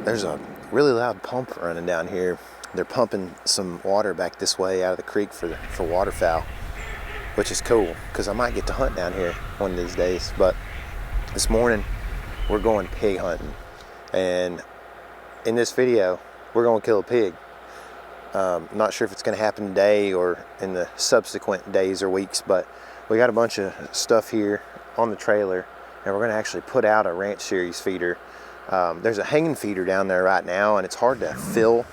there's a really loud pump running down here. They're pumping some water back this way out of the creek for waterfowl, which is cool because I might get to hunt down here one of these days. But this morning we're going pig hunting, and in this video we're going to kill a pig. Not sure if it's going to happen today or in the subsequent days or weeks, but we got a bunch of stuff here on the trailer, and we're going to actually put out a ranch series feeder. There's a hanging feeder down there right now, and it's hard to fill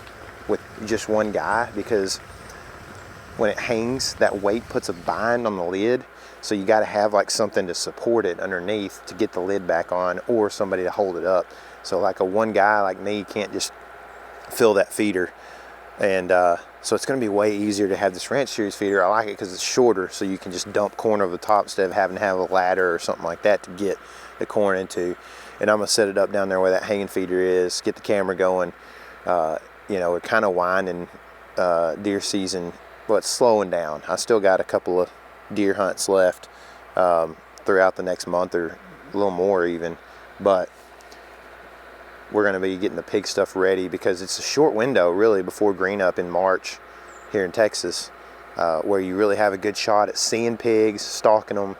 with just one guy because when it hangs, that weight puts a bind on the lid, so you got to have like something to support it underneath to get the lid back on, or somebody to hold it up. So like a one guy like me can't just fill that feeder, and so it's going to be way easier to have this ranch series feeder. I like it because it's shorter, so you can just dump corn over the top instead of having to have a ladder or something like that to get the corn into. And I'm going to set it up down there where that hanging feeder is, get the camera going. You know, we're kind of winding deer season, but it's slowing down. I still got a couple of deer hunts left throughout the next month, or a little more even, but we're going to be getting the pig stuff ready because it's a short window really before green up in March here in Texas, where you really have a good shot at seeing pigs, stalking them,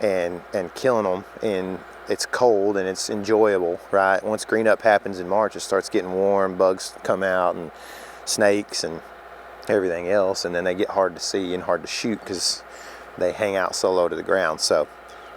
and killing them. And it's cold and it's enjoyable, right? Once green up happens in March, it starts getting warm, bugs come out, and snakes and everything else, and then they get hard to see and hard to shoot because they hang out so low to the ground. So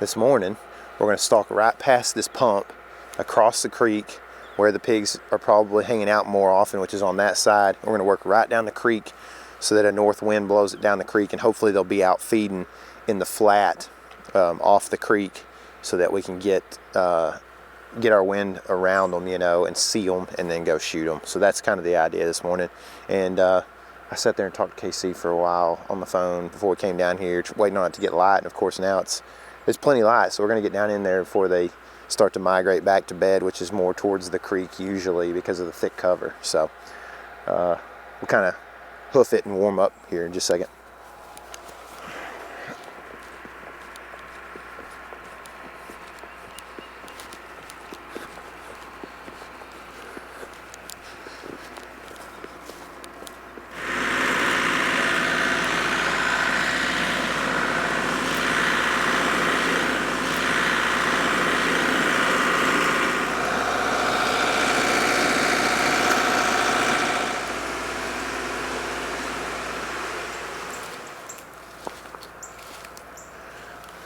this morning we're going to stalk right past this pump across the creek where the pigs are probably hanging out more often, which is on that side. We're going to work right down the creek so that a north wind blows it down the creek, and hopefully they'll be out feeding in the flat off the creek, so that we can get our wind around them, you know, and see them and then go shoot them. So that's kind of the idea this morning. And I sat there and talked to KC for a while on the phone before we came down here, waiting on it to get light. And of course now it's plenty light, so we're going to get down in there before they start to migrate back to bed, which is more towards the creek usually because of the thick cover. So we'll kind of hoof it and warm up here in just a second.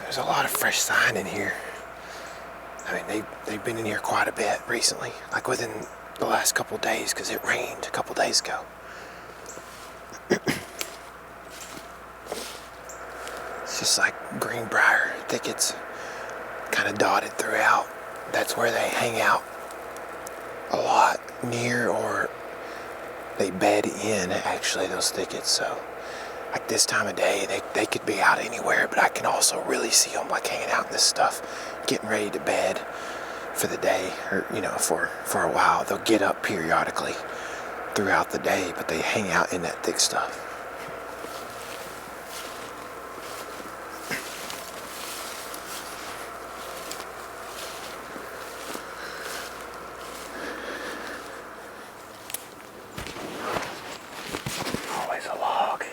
There's a lot of fresh sign in here. I mean, they've been in here quite a bit recently, like within the last couple of days, because it rained a couple days ago. It's just like greenbrier thickets kind of dotted throughout. That's where they hang out a lot near, or they bed in, actually, those thickets. So like this time of day, they could be out anywhere, but I can also really see them like hanging out in this stuff, getting ready to bed for the day, or, you know, for a while. They'll get up periodically throughout the day, but they hang out in that thick stuff. Always a log.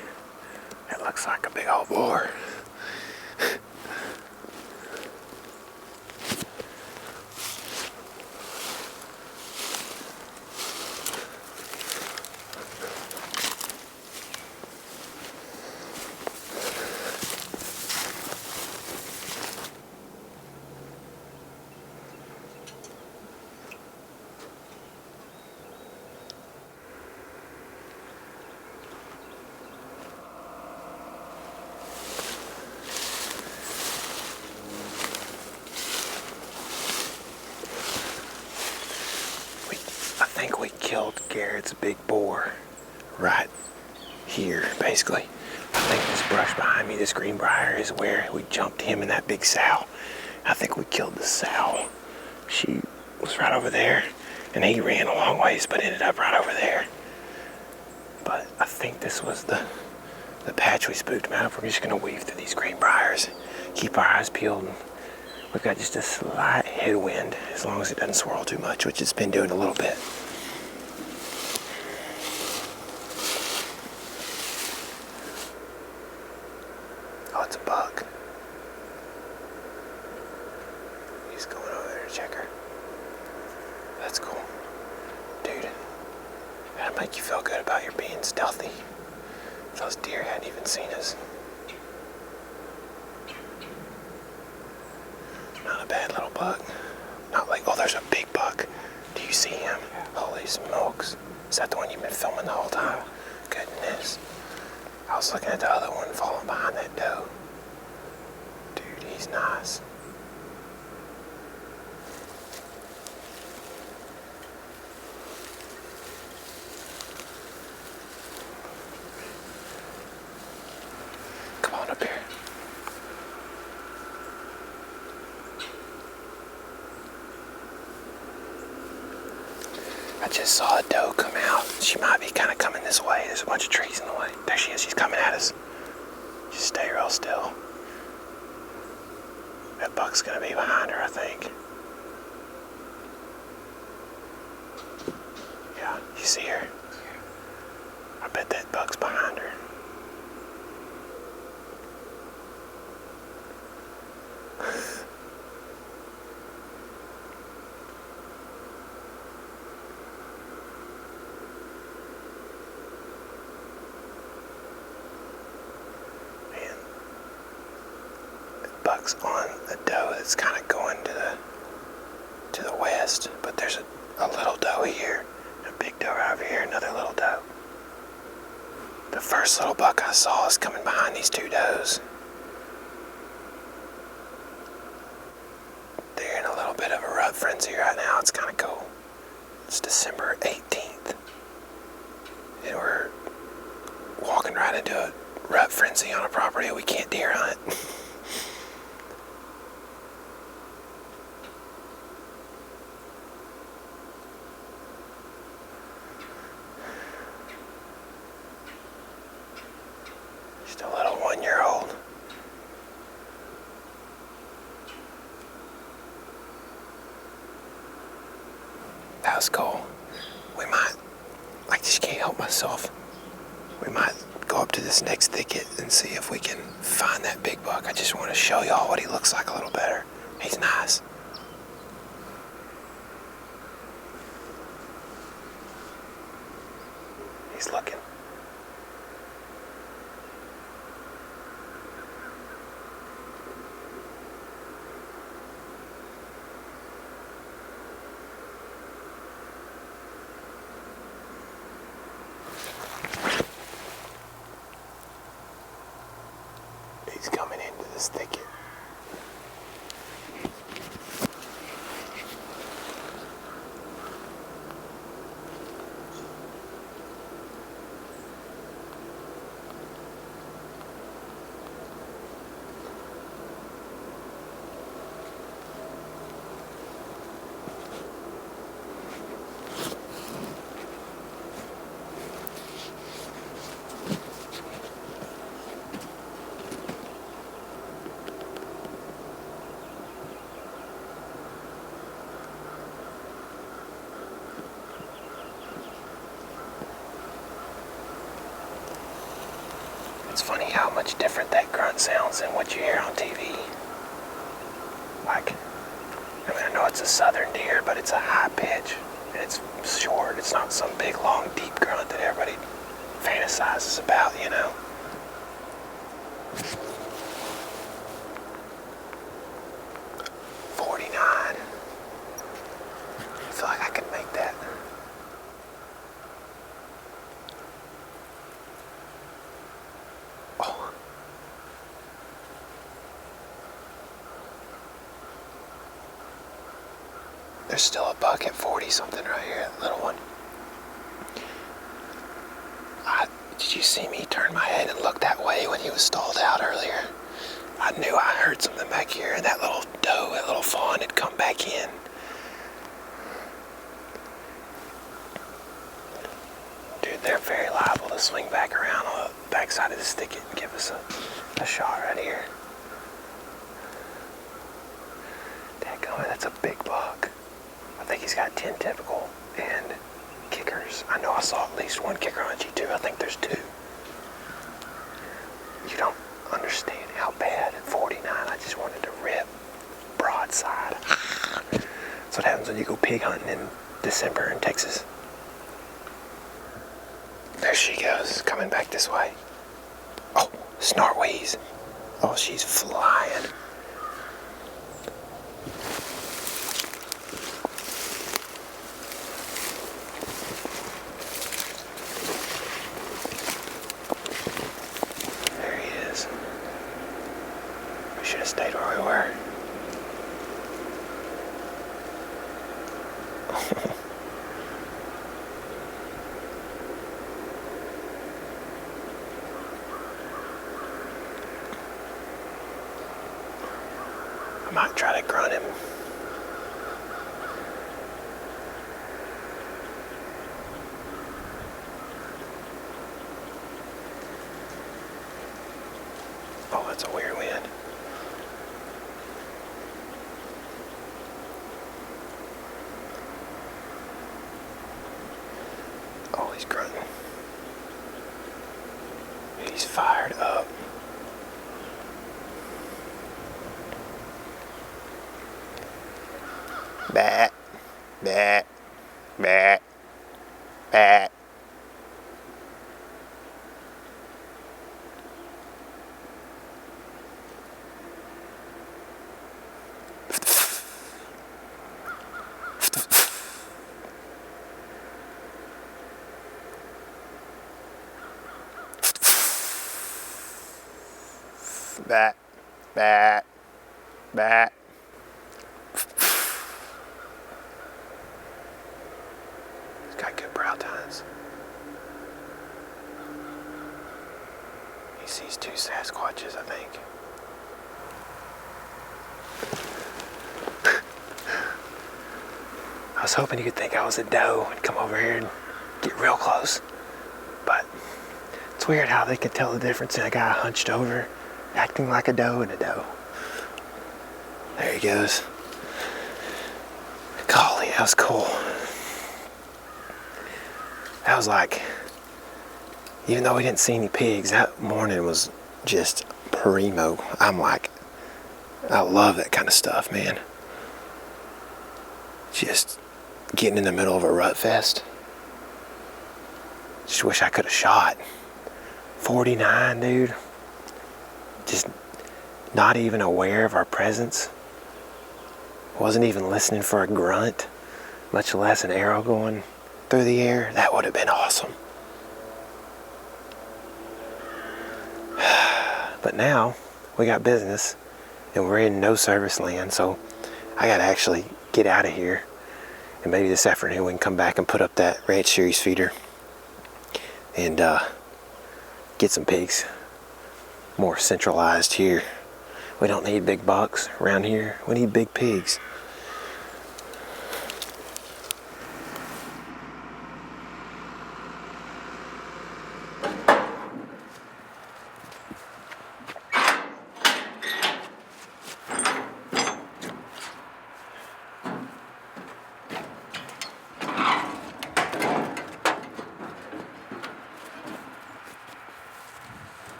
It looks like a big old boar. I think we killed Garrett's big boar right here, basically. I think this brush behind me, this greenbrier, is where we jumped him in that big sow. I think we killed the sow. She was right over there, and he ran a long ways, but ended up right over there. But I think this was the patch we spooked him out of. We're just gonna weave through these greenbriers, keep our eyes peeled. And we've got just a slight headwind, as long as it doesn't swirl too much, which it's been doing a little bit. it's a buck. He's going over there to check her. That's cool. Dude, that'll make you feel good about your being stealthy. Those deer hadn't even seen us. Not a bad little buck. Not like, oh, there's a big buck. Do you see him? Holy smokes. Is that the one you've been filming the whole time? Goodness. I was looking at the other one falling behind that doe. Dude, he's nice. Come on up here. I just saw a doe come out. She might be kind of coming this way. There's a bunch of trees in the way. There she is. She's coming at us. Just stay real still. That buck's going to be behind her, I think. Yeah, you see her? I bet that buck's behind her. Buck's on a doe that's kind of going to the west, but there's a little doe here, a big doe right over here, another little doe. The first little buck I saw is coming behind these two does. They're in a little bit of a rut frenzy right now. It's kind of cool. It's December 18th, and we're walking right into a rut frenzy on a property we can't deer hunt. Just a little 1-year-old. That was cool. We might, I just can't help myself. We might go up to this next thicket and see if we can find that big buck. I just want to show y'all what he looks like a little better. He's nice. He's looking. He's coming into this thicket. It's funny how much different that grunt sounds than what you hear on TV. Like, I mean, I know it's a southern deer, but it's a high pitch, and it's short. It's not some big, long, deep grunt that everybody fantasizes about, you know? I feel like I can make that. Oh. There's still a buck at 40 something right here, that little one. Did you see me turn my head and look that way when he was stalled out earlier? I knew I heard something back here, and that little doe, that little fawn had come back in. Dude, they're very liable to swing back around on the backside of this thicket and give us a shot right here. Dadgummit, that's a big buck. I think he's got 10 typical and kickers. I know I saw at least one kicker on G2. I think there's 2. understand how bad at 49 I just wanted to rip broadside. That's what happens when you go pig hunting in December in Texas. There she goes, coming back this way. Oh, Snartweeze. Oh, she's flying. There he is. We should have stayed where we were. I might try to grunt him. Oh, that's a weird wind. Oh, he's grunting. He's fired up. Bat, bat, bat, bat. Bat, bat, bat. He's got good brow tines. He sees two Sasquatches, I think. I was hoping you could think I was a doe and come over here and get real close. But it's weird how they can tell the difference in a guy hunched over, acting like a doe and a doe. There he goes. Golly, that was cool. That was like, even though we didn't see any pigs, that morning was just primo. I'm like, I love that kind of stuff, man. Just getting in the middle of a rut fest. Just wish I could have shot. 49, dude. Just not even aware of our presence. Wasn't even listening for a grunt, much less an arrow going through the air. That would have been awesome. But now we got business and we're in no service land, so I gotta actually get out of here. And maybe this afternoon we can come back and put up that Ranch Series feeder and get some pigs more centralized here. We don't need big bucks around here. We need big pigs.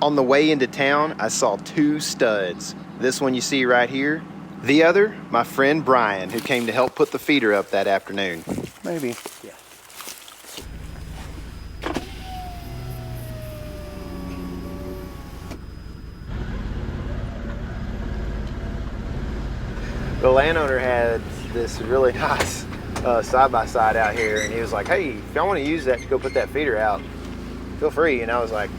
On the way into town, I saw two studs. This one you see right here. The other, my friend Brian, who came to help put the feeder up that afternoon. Maybe. Yeah. The landowner had this really nice side-by-side out here, and he was like, hey, if y'all want to use that to go put that feeder out, feel free. And I was like,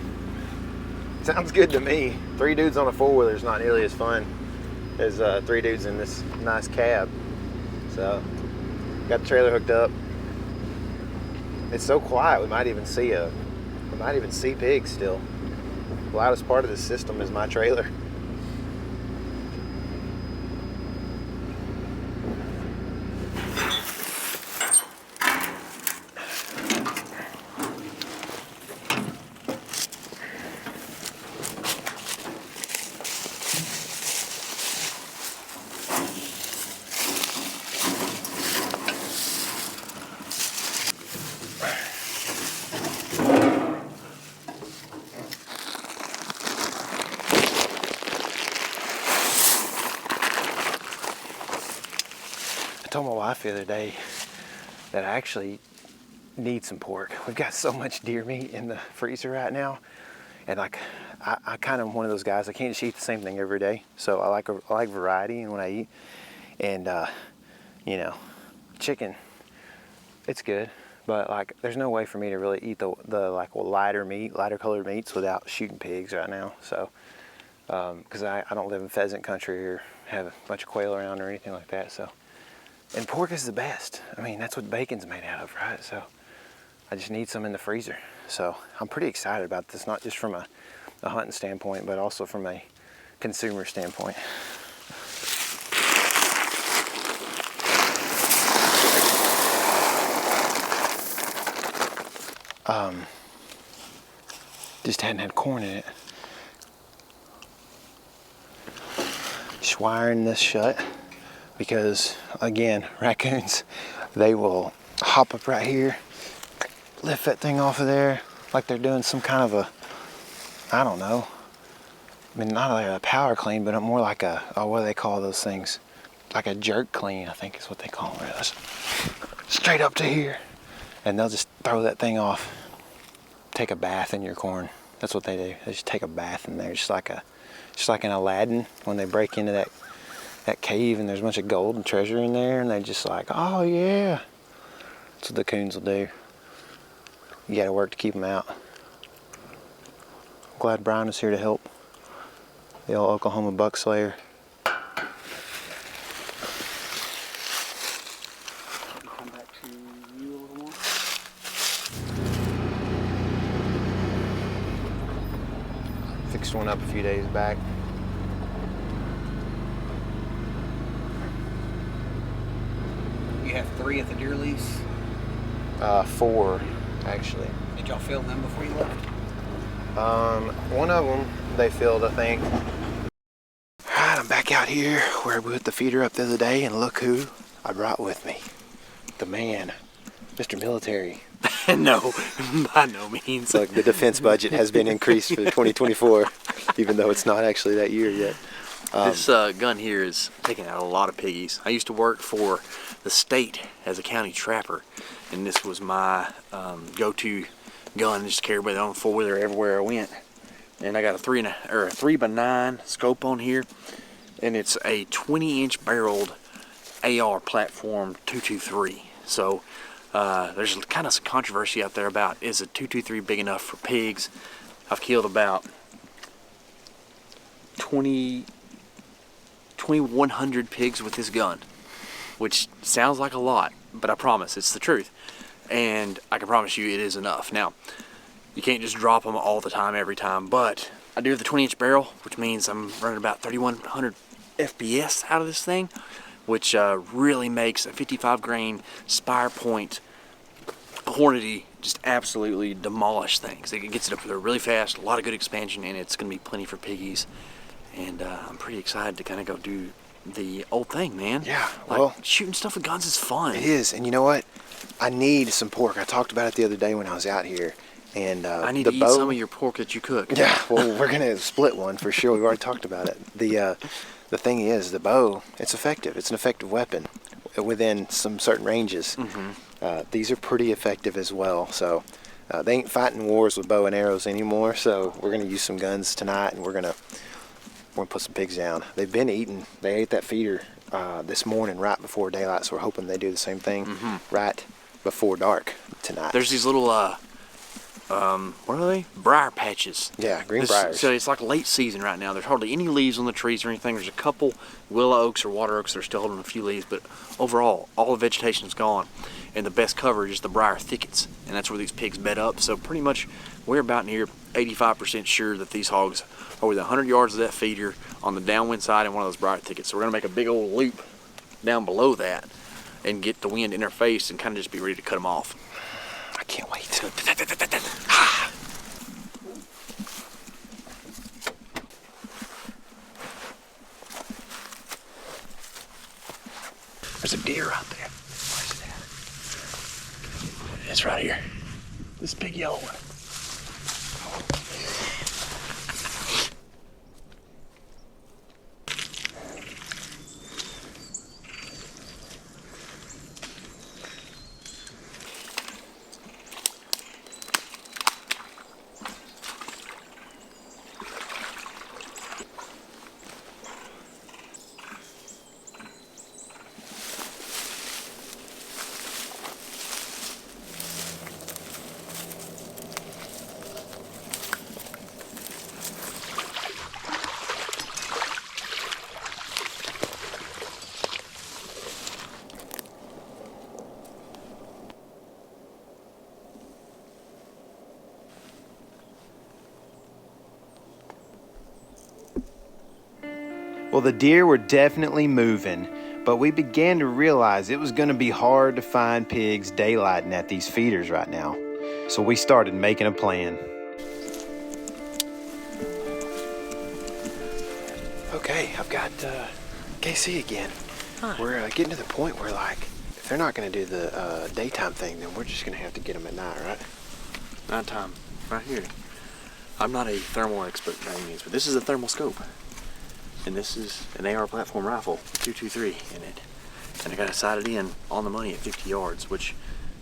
sounds good to me. 3 dudes on a 4-wheeler is not nearly as fun as 3 dudes in this nice cab. So, got the trailer hooked up. It's so quiet, we might even see pigs still. The loudest part of the system is my trailer. wife the other day that I actually need some pork. We've got so much deer meat in the freezer right now, and like I kind of one of those guys. I can't just eat the same thing every day, so I like variety in what I eat. And you know, chicken, it's good, but like there's no way for me to really eat the like lighter colored meats without shooting pigs right now. So because I don't live in pheasant country or have a bunch of quail around or anything like that. So, and pork is the best. I mean, that's what bacon's made out of, right? So I just need some in the freezer. So I'm pretty excited about this, not just from a hunting standpoint, but also from a consumer standpoint. Just hadn't had corn in it. Just wiring this shut because, again, raccoons, they will hop up right here, lift that thing off of there like they're doing some kind of a, I don't know, I mean, not like a power clean, but more like a, what do they call those things? Like a jerk clean, I think is what they call it. Straight up to here. And they'll just throw that thing off, take a bath in your corn. That's what they do. They just take a bath in there, just like in Aladdin when they break into that cave and there's a bunch of gold and treasure in there, and they just like, oh yeah. That's what the coons will do. You gotta work to keep them out. I'm glad Brian was here to help. The old Oklahoma buck slayer. Come back to you a little more. Fixed one up a few days back. You have 3 at the deer lease. 4 actually. Did y'all film them before you left? One of them they filled, I think. Alright, I'm back out here where we put the feeder up the other day, and look who I brought with me. The man, Mr. Military. No, by no means. Look, the defense budget has been increased for 2024, even though it's not actually that year yet. This gun here is taking out a lot of piggies. I used to work for the state as a county trapper, and this was my go-to gun. Just carried with it on 4-wheeler everywhere I went. And I got a 3x9 scope on here, and it's a 20-inch barreled AR platform 223. So there's kind of some controversy out there about, is a 223 big enough for pigs? I've killed about 2,100 pigs with this gun, which sounds like a lot, but I promise it's the truth. And I can promise you it is enough. Now, you can't just drop them all the time, every time, but I do have the 20-inch barrel, which means I'm running about 3,100 FPS out of this thing, which really makes a 55 grain spire point Hornady just absolutely demolish things. It gets it up there really fast, a lot of good expansion, and it's going to be plenty for piggies. And I'm pretty excited to kind of go do the old thing, man. Yeah, like, well, shooting stuff with guns is fun. It is, and you know what? I need some pork. I talked about it the other day when I was out here. And I need to eat some of your pork that you cook. Yeah, well, we're gonna split one for sure. We've already talked about it. The thing is, the bow, it's effective. It's an effective weapon within some certain ranges. Mm-hmm. These are pretty effective as well. So they ain't fighting wars with bow and arrows anymore. So we're gonna use some guns tonight, and we're gonna put some pigs down. They've been eating. They ate that feeder this morning right before daylight. So we're hoping they do the same thing right before dark tonight. There's these little what are they? Briar patches. Yeah, green briars. So it's like late season right now. There's hardly any leaves on the trees or anything. There's a couple willow oaks or water oaks that are still holding a few leaves, but overall, all the vegetation is gone. And the best cover is the briar thickets, and that's where these pigs bed up. So pretty much, we're about near 85% sure that these hogs are within 100 yards of that feeder on the downwind side in one of those briar thickets. So we're gonna make a big old loop down below that and get the wind in their face and kind of just be ready to cut them off. I can't wait. There's a deer out there. Where's it at? It's right here. This big yellow one. Well, the deer were definitely moving, but we began to realize it was going to be hard to find pigs daylighting at these feeders right now. So we started making a plan. Okay, I've got KC again. Hi. We're getting to the point where, like, if they're not going to do the daytime thing, then we're just going to have to get them at night, right? Nighttime, right here. I'm not a thermal expert by any means, but this is a thermal scope. And this is an AR platform rifle, 223 in it. And I got it sighted in on the money at 50 yards, which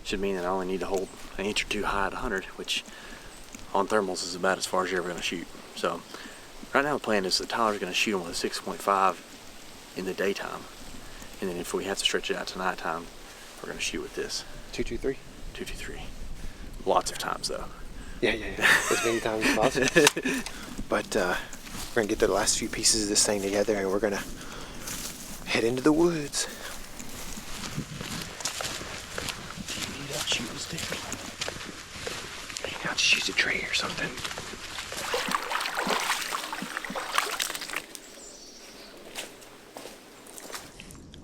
should mean that I only need to hold an inch or two high at 100, which on thermals is about as far as you're ever going to shoot. So right now the plan is that Tyler's going to shoot them with a 6.5 in the daytime. And then if we have to stretch it out to nighttime, we're going to shoot with this. 223? 223. Lots of times though. Yeah. As many times as possible. But we're going to get the last few pieces of this thing together and we're going to head into the woods. Do you need a shooting stick? Maybe I'll just use a tray or something.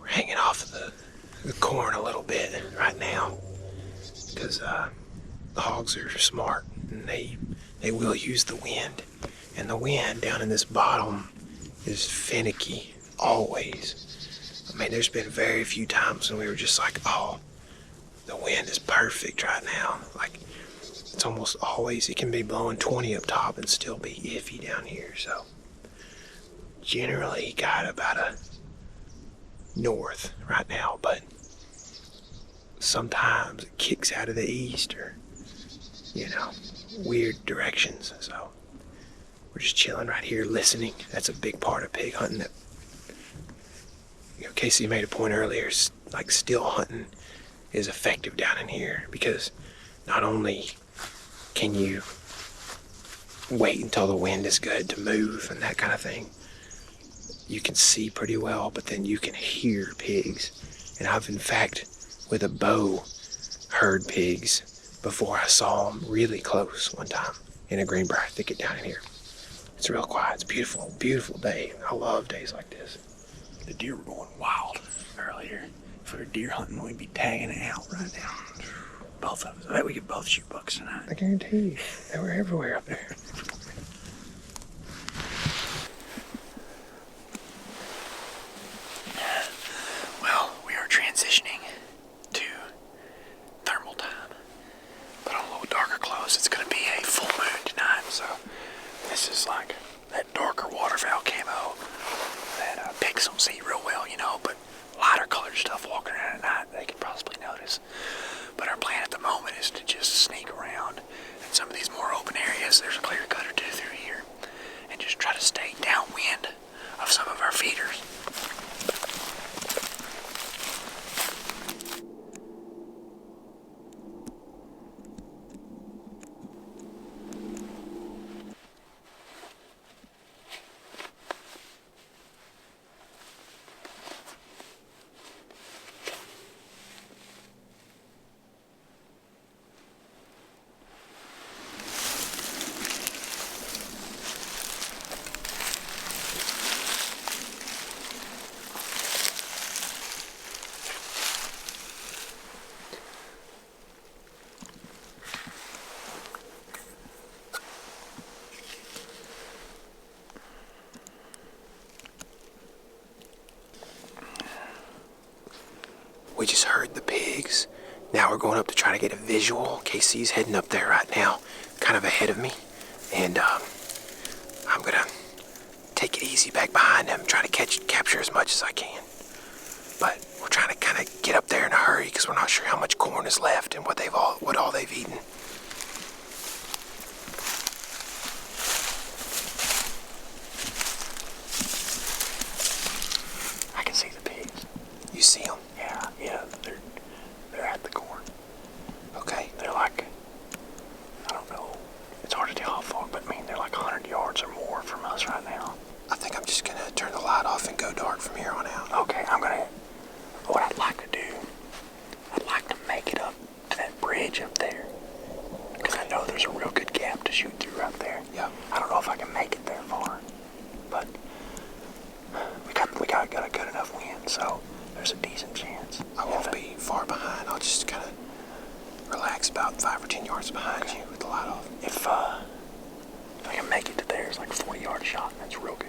We're hanging off of the corn a little bit right now because the hogs are smart and they will use the wind. And the wind down in this bottom is finicky, always. I mean, there's been very few times when we were just like, oh, the wind is perfect right now. Like, it's almost always, it can be blowing 20 up top and still be iffy down here. So, generally got about a north right now, but sometimes it kicks out of the east or, weird directions. So, we're just chilling right here, listening. That's a big part of pig hunting. That, Casey made a point earlier. Like still hunting is effective down in here because not only can you wait until the wind is good to move and that kind of thing, you can see pretty well, but then you can hear pigs. And I've in fact, with a bow, heard pigs before I saw them really close one time in a greenbrier thicket down in here. It's real quiet. It's beautiful, beautiful day. I love days like this. The deer were going wild earlier. If we were deer hunting, we'd be tagging it out right now. Both of us. I bet we could both shoot bucks tonight. I guarantee you. They were everywhere up there. Well, we are transitioning to thermal time. But on a little darker clothes, it's going to be a full moon tonight, so this is like that darker waterfowl camo that pigs don't see real well, but lighter colored stuff walking around at night, they could possibly notice. But our plan at the moment is to just sneak around in some of these more open areas. There's a clear cut or two through here, and just try to stay downwind of some of our feeders. We just heard the pigs. Now we're going up to try to get a visual. KC's heading up there right now, kind of ahead of me. And I'm going to take it easy back behind them, try to capture as much as I can. But we're trying to kind of get up there in a hurry because we're not sure how much corn is left and what all they've eaten. I can see the pigs. You see them? Yeah, they're at the corn. Okay. They're like, I don't know, it's hard to tell how far, but they're like 100 yards or more from us right now. I think I'm just going to turn the light off and go dark from here on out. Okay, what I'd like to do, I'd like to make it up to that bridge up there there is like 40-yard shot. That's real good.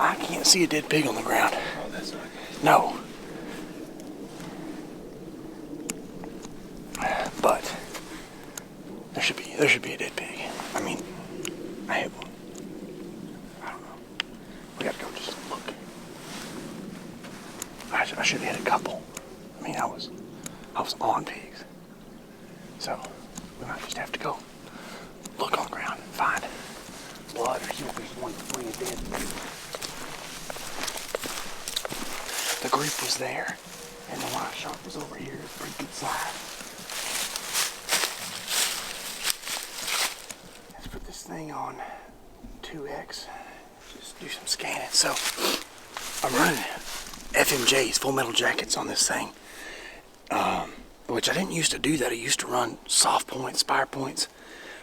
I can't see a dead pig on the ground. Oh, that's not good. No. But there should be a dead pig. I mean, I hit one. I don't know. We gotta go just look. I should have hit a couple. I mean, I was on pigs. So we might just have to go look on the ground and find blood or see if there's one laying dead. The group was there, and the one I shot was over here. It's pretty good size. Let's put this thing on 2X. Just do some scanning. So I'm running FMJs, full metal jackets on this thing, which I didn't used to do that. I used to run soft points, spire points,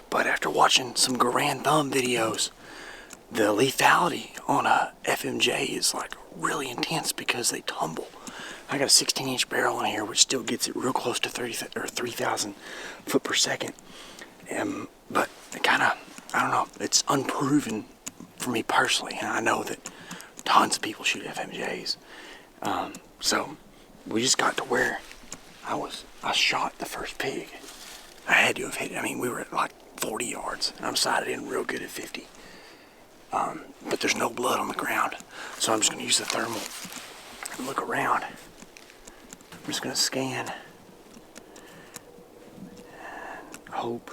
but after watching some Garand Thumb videos, the lethality on a FMJ is like really intense because they tumble. I got a 16-inch barrel in here, which still gets it real close to 3,000 foot per second. But it kind of, I don't know, it's unproven for me personally, and I know that tons of people shoot FMJs. So we just got to where I shot the first pig. I had to have hit it. I mean, we were at like 40 yards, and I'm sighted in real good at 50. But there's no blood on the ground, so I'm just going to use the thermal and look around. I'm just going to scan, hope,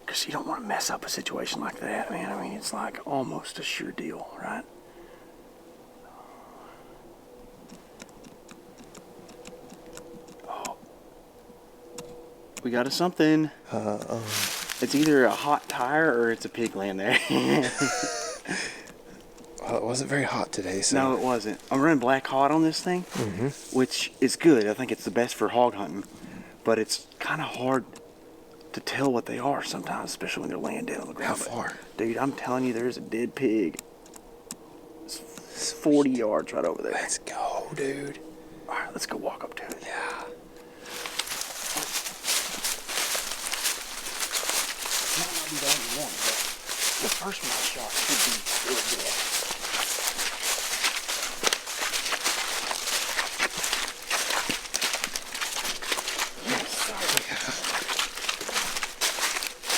because you don't want to mess up a situation like that, man. I mean, it's like almost a sure deal, right? Oh, we got a something. It's either a hot tire or it's a pig laying there. Well, it wasn't very hot today, so. No, it wasn't. I'm running black hot on this thing, which is good. I think it's the best for hog hunting, but it's kind of hard to tell what they are sometimes, especially when they're laying dead on the ground. How far? Dude, I'm telling you, there's a dead pig. It's 40 yards right over there. Let's go, dude. All right, let's go walk up to it. Yeah. Might not be the only one, but the first one I shot should be really good.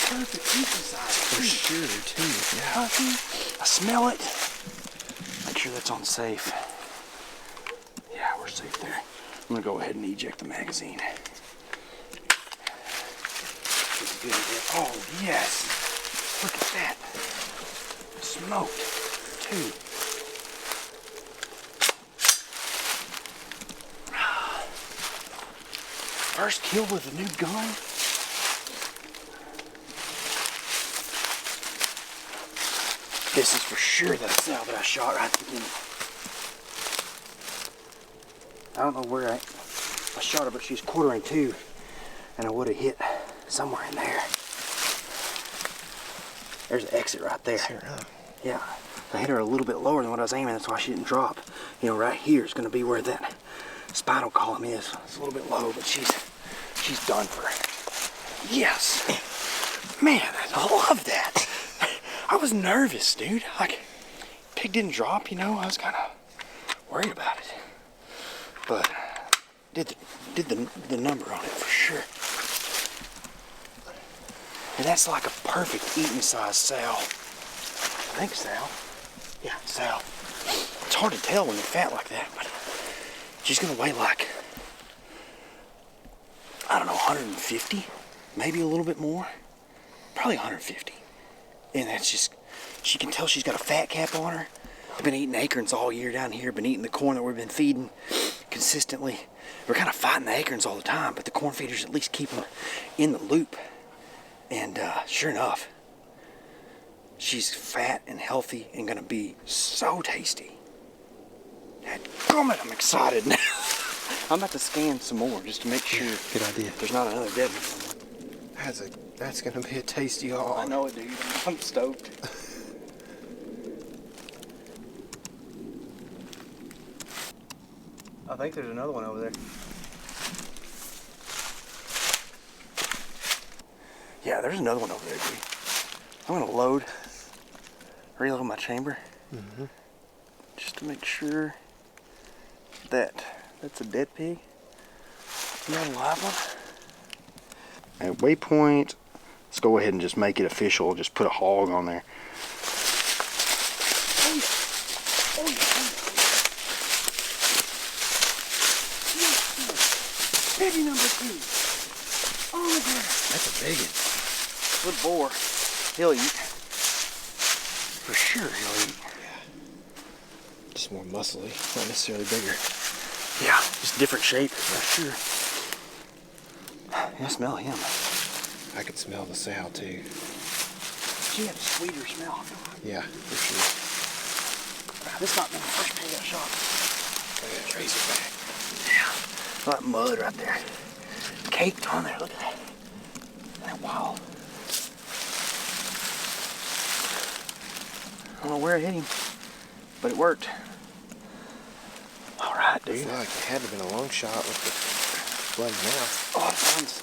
Perfect eating size. For sure, too. Yeah. I smell it. Make sure that's on safe. Yeah, we're safe there. I'm gonna go ahead and eject the magazine. Oh, yes. Look at that. Smoked, too. First kill with a new gun. This is for sure that cell that I shot right at the beginning. I don't know where I shot her, but she's quartering two, and I would have hit somewhere in there. There's an exit right there. Yeah, I hit her a little bit lower than what I was aiming. That's why she didn't drop. You know, right here is going to be where that spinal column is. It's a little bit low, but she's done for. Yes, man, I love that. I was nervous, dude. Like, pig didn't drop, you know. I was kind of worried about it, but did the number on it for sure. And that's like a perfect eating size sow. I think sow. Yeah, sow. It's hard to tell when they're fat like that, but she's gonna weigh like, I don't know, 150, maybe a little bit more. Probably 150. And that's just, she can tell she's got a fat cap on her. I've been eating acorns all year down here, been eating the corn that we've been feeding consistently. We're kind of fighting the acorns all the time, but the corn feeders at least keep them in the loop. And sure enough, she's fat and healthy and gonna be so tasty. Dadgummit, I'm excited now. I'm about to scan some more just to make sure. Good idea. There's not another dead one somewhere. That's gonna be a tasty hog. I know it, dude. I'm stoked. I think there's another one over there. Yeah, there's another one over there, dude. I'm gonna reload my chamber, just to make sure that that's a dead pig, not a live one. At waypoint, let's go ahead and just make it official. Just put a hog on there. Oh yeah. Oh yeah. Baby number 2. Oh yeah. That's a big one. Good boar. He'll eat. For sure he'll eat. Yeah. Just more muscly, not necessarily bigger. Yeah, just different shape for sure. Yeah, smell him. I could smell the sow too. She had a sweeter smell. Yeah, for sure. This might be the first pig I shot. Go ahead, trace it back. Yeah. That mud right there. Caked on there, look at that. Isn't that wild? I don't know where it hit him, but it worked. All right, I dude. feel like it had to have been a long shot with the bloody mouth. A lot of times,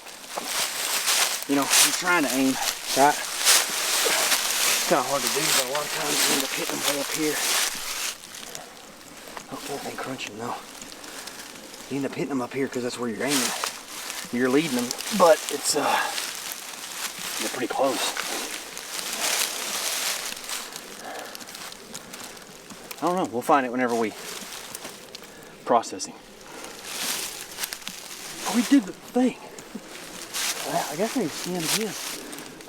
you know, I'm trying to aim, right? It's kind of hard to do, but a lot of times you end up hitting them way up here. Hopefully it ain't crunching, no. You end up hitting them up here because that's where you're aiming. You're leading them, but it's, they're pretty close. I don't know, we'll find it whenever we processing. Oh, we did the thing. I guess I need to scan again.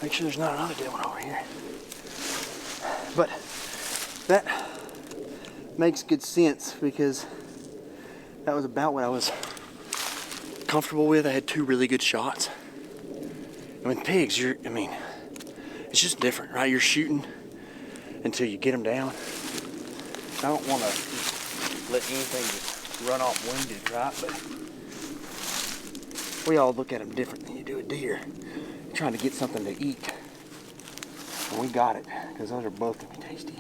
Make sure there's not another dead one over here. But that makes good sense because that was about what I was comfortable with. I had 2 really good shots. And with pigs, it's just different, right? You're shooting until you get them down. I don't want to let anything just run off winded, right? But we all look at them different than you do a deer. You're trying to get something to eat. And we got it, because those are both going to be tasty.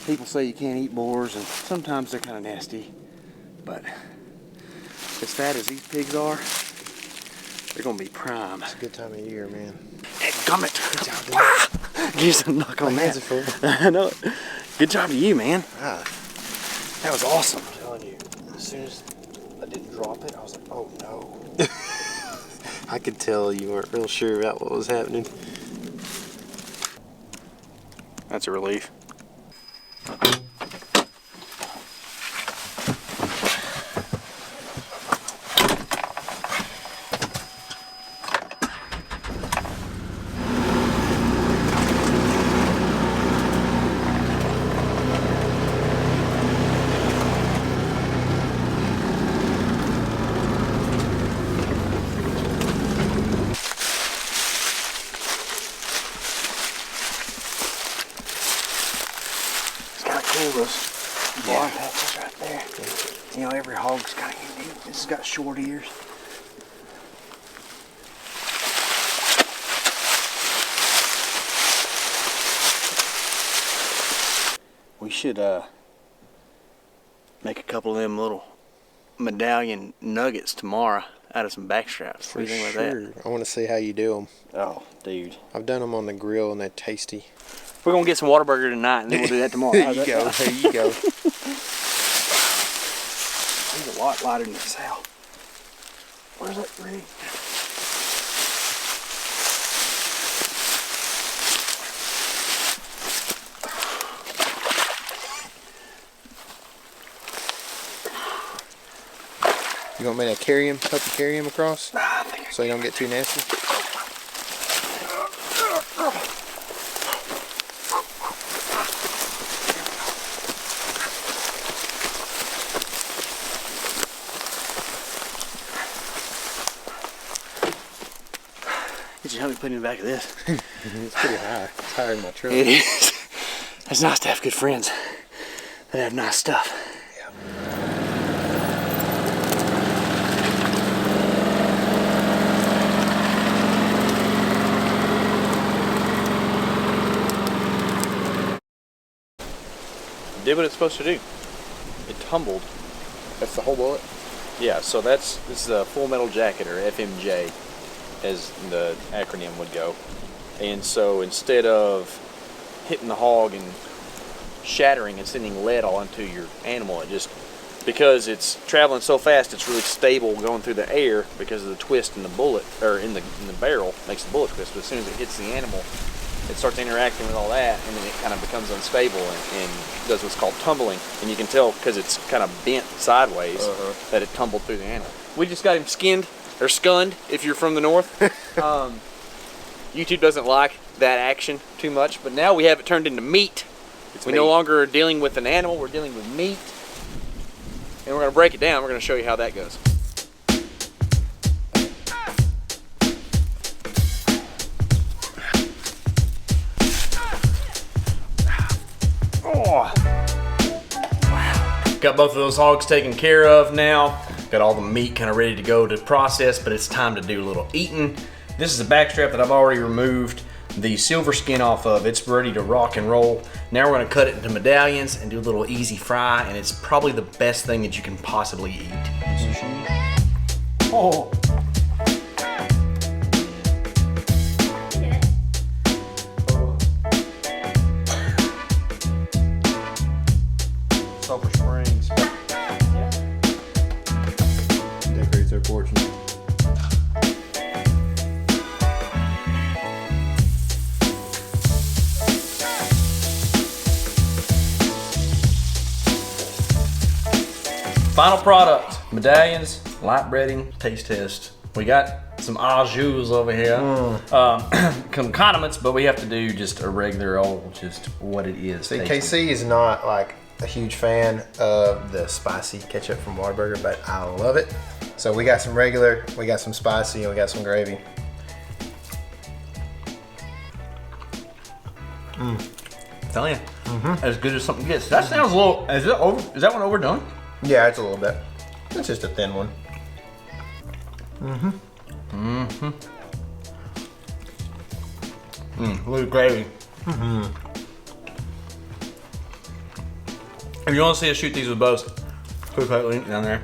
People say you can't eat boars, and sometimes they're kind of nasty. But as fat as these pigs are, they're going to be prime. It's a good time of year, man. Dadgummit. Good job, dude. Give us a knock on that. I know it. Good job to you, man. Ah, That was awesome. I'm telling you, as soon as I didn't drop it, I was like, oh no. I could tell you weren't real sure about what was happening. That's a relief. Those bar patches right there. You know, every hog's kind of unique. This has got short ears. We should make a couple of them little medallion nuggets tomorrow out of some back straps. What do you think about that? I want to see how you do them. Oh, dude. I've done them on the grill and they're tasty. We're gonna get some Whataburger tonight, and then we'll do that tomorrow. There you go. There you go. He's a lot lighter than this Sal. Where's that rig? You want me to carry him? Help you carry him across? I think So you don't get too nasty? Did you help me put him in the back of this? It's pretty high. It's higher than my truck. It is. It's nice to have good friends that have nice stuff. Did what it's supposed to do. It tumbled. That's the whole bullet? Yeah, so this is a Full Metal Jacket, or FMJ, as the acronym would go. And so instead of hitting the hog and shattering and sending lead all into your animal, it just, because it's traveling so fast, it's really stable going through the air because of the twist in the bullet, or in the barrel, makes the bullet twist. But as soon as it hits the animal, it starts interacting with all that, and then it kind of becomes unstable and does what's called tumbling. And you can tell because it's kind of bent sideways that it tumbled through the animal. We just got him skinned, or skunned if you're from the north. YouTube doesn't like that action too much, but now we have it turned into meat. We no longer are dealing with an animal, we're dealing with meat. And we're going to break it down. We're going to show you how that goes. Oh. Wow. Got both of those hogs taken care of now. Got all the meat kind of ready to go to process, but it's time to do a little eating. This is a backstrap that I've already removed the silver skin off of. It's ready to rock and roll. Now we're gonna cut it into medallions and do a little easy fry, and it's probably the best thing that you can possibly eat. Oh. Sulphur Springs. Decorates their porch. Final product, medallions, light breading, taste test. We got some au jus over here, some condiments, but we have to do just a regular old, just what it is. See, tasting. KC is not like a huge fan of the spicy ketchup from Whataburger, but I love it. So we got some regular, we got some spicy, and we got some gravy. Telling you, as good as something gets. That sounds a little. Is it over? Is that one overdone? Yeah, it's a little bit. It's just a thin one. Little gravy. If you want to see us shoot these with bows, put a link down there.